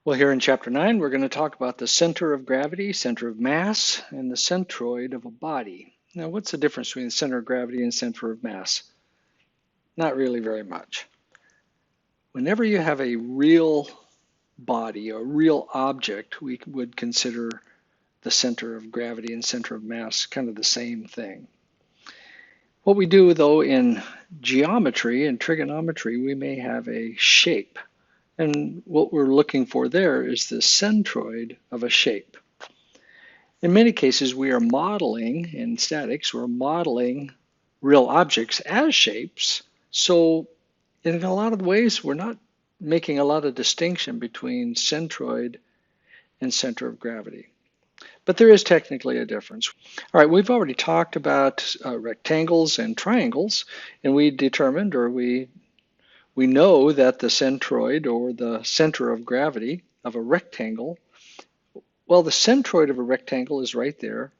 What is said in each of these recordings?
Well, here in Chapter 9, we're going to talk about the center of gravity, center of mass, and the centroid of a body. Now, what's the difference between the center of gravity and center of mass? Not really very much. Whenever you have a real body, a real object, we would consider the center of gravity and center of mass kind of the same thing. What we do, though, in geometry and trigonometry, we may have a shape. And what we're looking for there is the centroid of a shape. In many cases, we are modeling in statics, we're modeling real objects as shapes. So in a lot of ways, we're not making a lot of distinction between centroid and center of gravity. But there is technically a difference. All right, we've already talked about rectangles and triangles, and we determined, or we know that the centroid, or the center of gravity of a rectangle, well, the centroid of a rectangle is right there.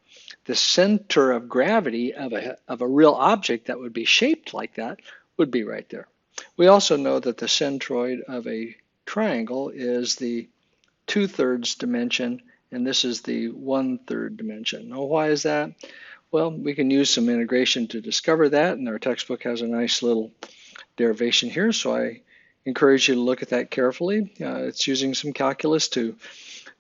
The center of gravity of a real object that would be shaped like that would be right there. We also know that the centroid of a triangle is the 2/3 dimension, and this is the 1/3 dimension. Now, why is that? Well, we can use some integration to discover that, and our textbook has a nice little derivation here, so I encourage you to look at that carefully. It's using some calculus to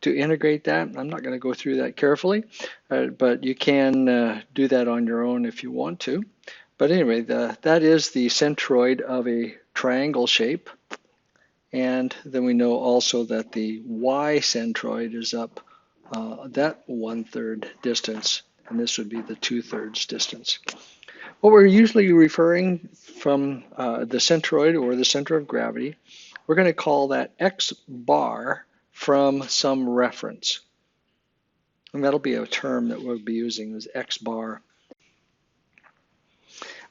integrate that. I'm not going to go through that carefully, but you can do that on your own if you want to. But anyway, that is the centroid of a triangle shape. And then we know also that the y centroid is up that 1/3 distance, and this would be the 2/3 distance. What we're usually referring from the centroid, or the center of gravity, we're going to call that x bar from some reference. And that'll be a term that we'll be using, is x bar.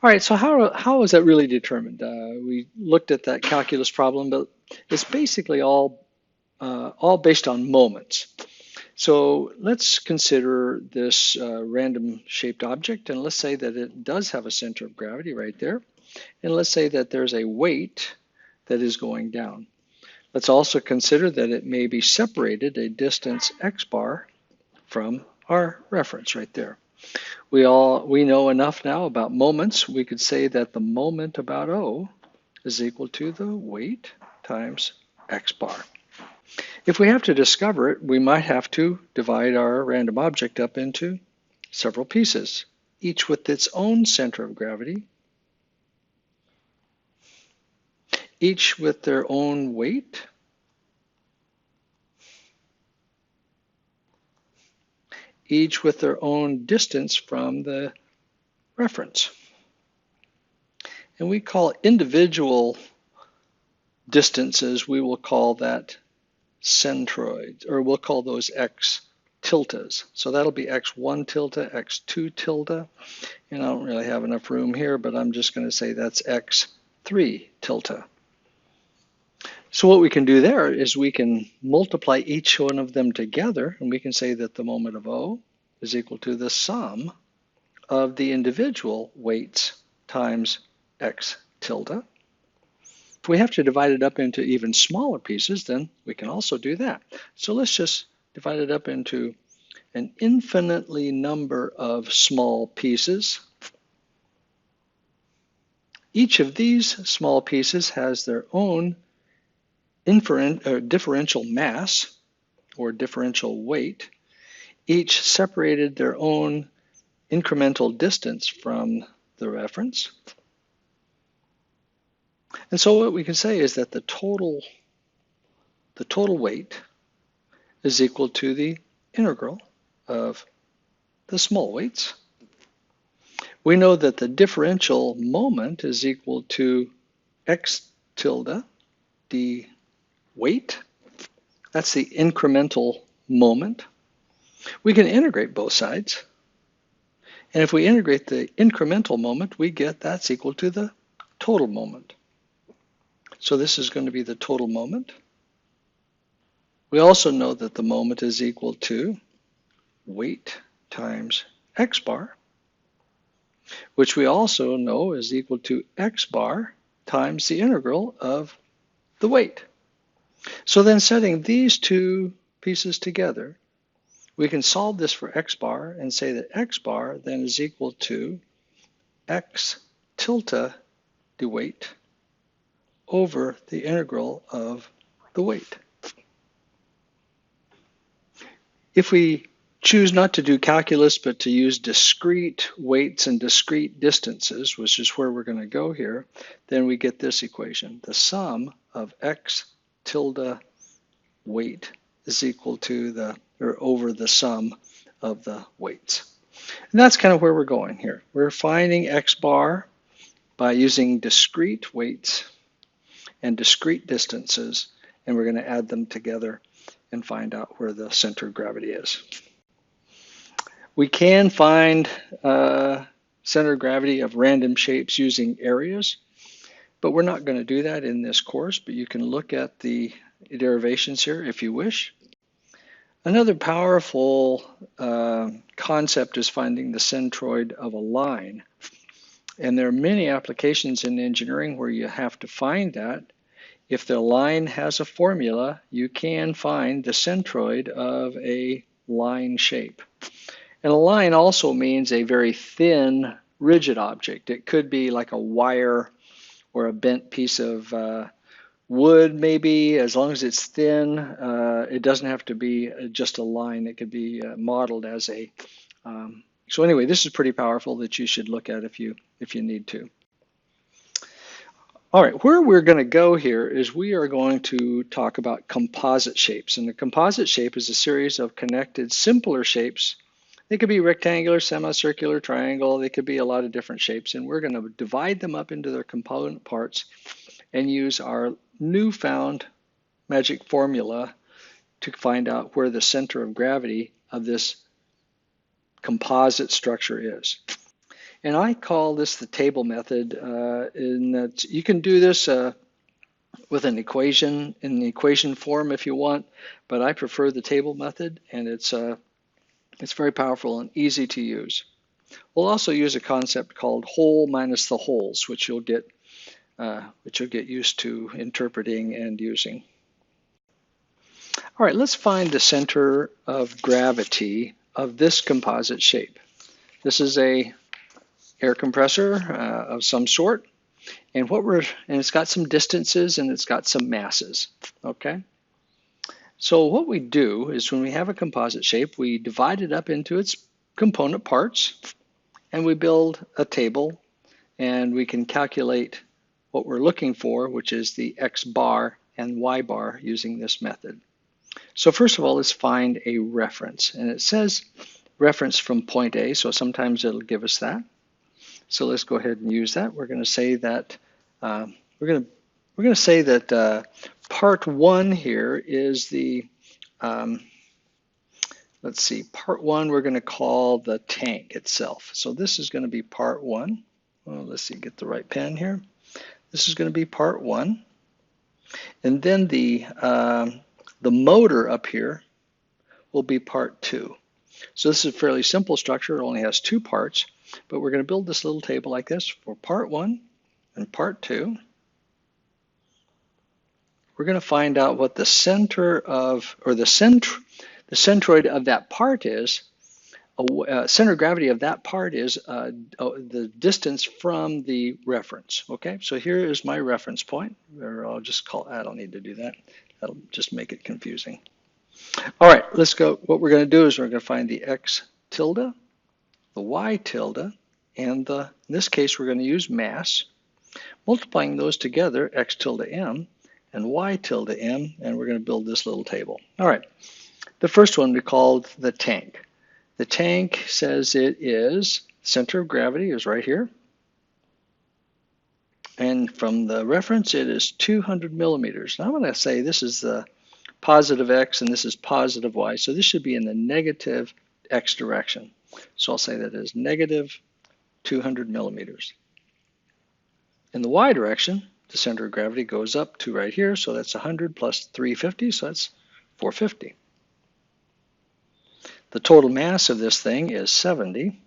All right, so how is that really determined? We looked at that calculus problem, but it's basically all based on moments. So let's consider this random shaped object, and let's say that it does have a center of gravity right there. And let's say that there's a weight that is going down. Let's also consider that it may be separated a distance x bar from our reference right there. We know enough now about moments. We could say that the moment about O is equal to the weight times x bar. If we have to discover it, we might have to divide our random object up into several pieces, each with its own center of gravity, each with their own weight, each with their own distance from the reference. And we call individual distances, we will call that centroids, or we'll call those x tildes. So that'll be x1 tilde, x2 tilde, and I don't really have enough room here, but I'm just going to say that's x3 tilde. So what we can do there is we can multiply each one of them together, and we can say that the moment of O is equal to the sum of the individual weights times x tilde. If we have to divide it up into even smaller pieces, then we can also do that. So let's just divide it up into an infinitely number of small pieces. Each of these small pieces has their own differential mass, or differential weight, each separated their own incremental distance from the reference. And so what we can say is that the total weight is equal to the integral of the small weights. We know that the differential moment is equal to x tilde d weight. That's the incremental moment. We can integrate both sides. And if we integrate the incremental moment, we get that's equal to the total moment. So this is going to be the total moment. We also know that the moment is equal to weight times x bar, which we also know is equal to x bar times the integral of the weight. So then setting these two pieces together, we can solve this for x bar and say that x bar then is equal to x tilde the weight over the integral of the weight. If we choose not to do calculus but to use discrete weights and discrete distances, which is where we're going to go here, then we get this equation. The sum of x tilde weight is equal to or over the sum of the weights. And that's kind of where we're going here. We're finding x bar by using discrete weights and discrete distances, and we're going to add them together and find out where the center of gravity is. We can find center of gravity of random shapes using areas, but we're not going to do that in this course, but you can look at the derivations here if you wish. Another powerful concept is finding the centroid of a line. And there are many applications in engineering where you have to find that. If the line has a formula, you can find the centroid of a line shape. And a line also means a very thin, rigid object. It could be like a wire or a bent piece of wood, maybe, as long as it's thin. It doesn't have to be just a line. It could be modeled as a. So anyway, this is pretty powerful that you should look at if you need to. All right, where we're going to go here is we are going to talk about composite shapes. And the composite shape is a series of connected, simpler shapes. They could be rectangular, semicircular, triangle. They could be a lot of different shapes. And we're going to divide them up into their component parts and use our newfound magic formula to find out where the center of gravity of this composite structure is. And I call this the table method, in that you can do this with an equation, in the equation form if you want, but I prefer the table method, and it's very powerful and easy to use. We'll also use a concept called whole minus the wholes, which you'll get used to interpreting and using. All right, let's find the center of gravity of this composite shape. This is a air compressor of some sort, and it's got some distances and it's got some masses. Okay. So what we do is when we have a composite shape, we divide it up into its component parts, and we build a table, and we can calculate what we're looking for, which is the x bar and y bar using this method. So first of all, let's find a reference, and it says reference from point A, so sometimes it'll give us that. So let's go ahead and use that. We're going to say that part one here is the let's see, part one we're going to call the tank itself. So this is going to be part one. Well, let's see, get the right pen here. This is going to be part one, and then the motor up here will be part two. So this is a fairly simple structure. It only has two parts, but we're going to build this little table like this for part one and part two. We're going to find out what the center of, or the centroid of that part is. Center of gravity of that part is the distance from the reference. Okay, so here is my reference point, or I'll just call, I don't need to do that. That'll just make it confusing. All right, let's go. What we're going to do is we're going to find the x tilde, the y tilde, and in this case we're going to use mass, multiplying those together, x tilde m and y tilde m, and we're going to build this little table. All right, the first one we called the tank. The tank says it is, center of gravity is right here, and from the reference it is 200 millimeters. Now I'm going to say this is the positive x and this is positive y, so this should be in the negative x direction. So I'll say that is negative 200 millimeters. In the y direction, the center of gravity goes up to right here, so that's 100 plus 350, so that's 450. The total mass of this thing is 70.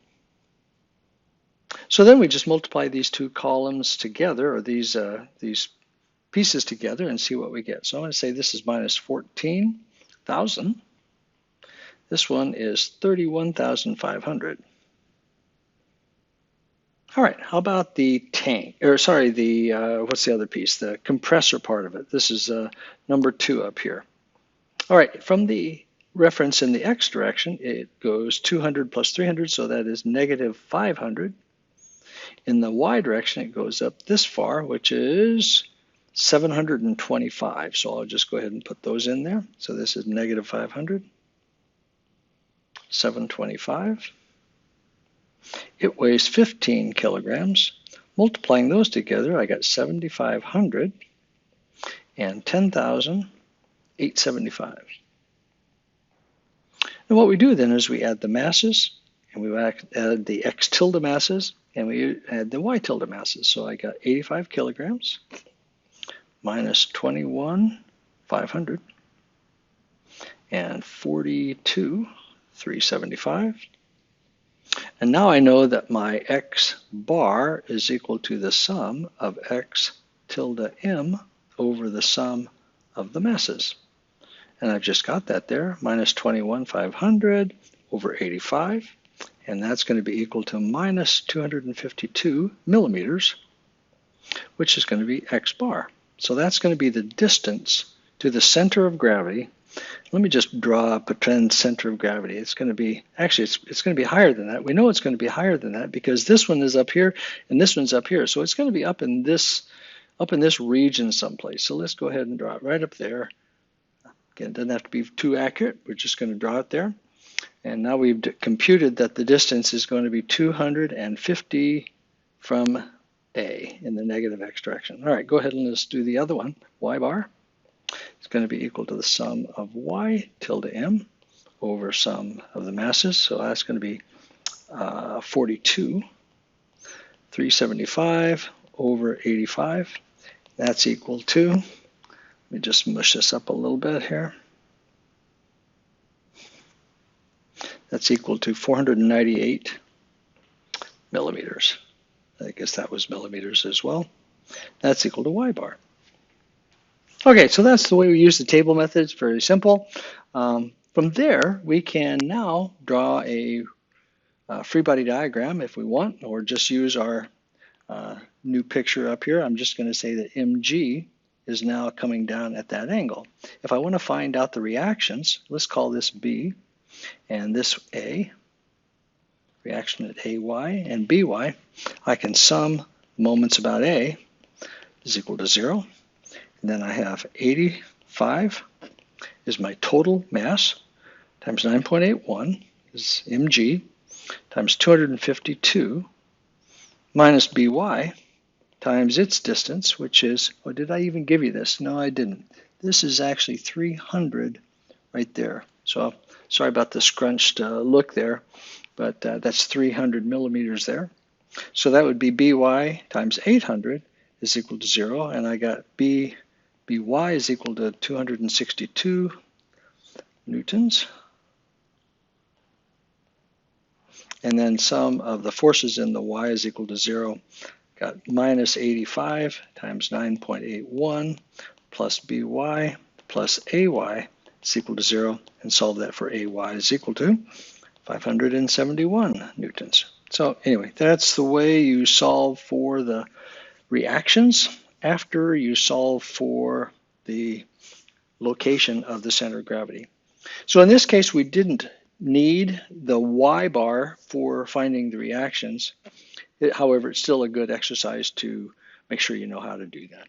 So then we just multiply these two columns together, or these pieces together and see what we get. So I'm going to say this is minus 14,000. This one is 31,500. All right, how about the tank, or sorry, the, what's the other piece? The compressor part of it. This is number 2 up here. All right, from the reference in the x direction, it goes 200 plus 300, so that is negative 500. In the y direction, it goes up this far, which is 725. So I'll just go ahead and put those in there. So this is negative 500, 725. It weighs 15 kilograms. Multiplying those together, I got 7,500 and 10,875. And what we do then is we add the masses, and we add the x tilde masses, and we add the y tilde masses. So I got 85 kilograms minus 21,500 and 42,375. And now I know that my x bar is equal to the sum of x tilde m over the sum of the masses. And I've just got that there, minus 21,500 over 85. And that's going to be equal to minus 252 millimeters, which is going to be x bar. So that's going to be the distance to the center of gravity. Let me just draw a pretend center of gravity. It's going to be, actually, it's going to be higher than that. We know it's going to be higher than that because this one is up here and this one's up here. So it's going to be up in this region someplace. So let's go ahead and draw it right up there. Again, it doesn't have to be too accurate. We're just going to draw it there. And now we've computed that the distance is going to be 250 from A in the negative x direction. All right, go ahead and let's do the other one, y bar. It's going to be equal to the sum of y tilde m over sum of the masses. So that's going to be 42,375 over 85. That's equal to, let me just mush this up a little bit here. That's equal to 498 millimeters. I guess that was millimeters as well. That's equal to y bar. Okay, so that's the way we use the table method. It's very simple. From there, we can now draw a free body diagram if we want, or just use our new picture up here. I'm just going to say that mg is now coming down at that angle. If I want to find out the reactions, let's call this B, and this A, reaction at AY and BY, I can sum moments about A is equal to 0. And then I have 85 is my total mass times 9.81 is mg times 252 minus by times its distance, which is, oh, did I even give you this? No, I didn't. This is actually 300 right there. So sorry about the scrunched look there, but that's 300 millimeters there. So that would be by times 800 is equal to 0, and I got by is equal to 262 newtons. And then sum of the forces in the y is equal to 0. Got minus 85 times 9.81 plus by plus ay is equal to 0, and solve that for ay is equal to 571 newtons. So anyway, that's the way you solve for the reactions after you solve for the location of the center of gravity. So in this case, we didn't need the y bar for finding the reactions. However, it's still a good exercise to make sure you know how to do that.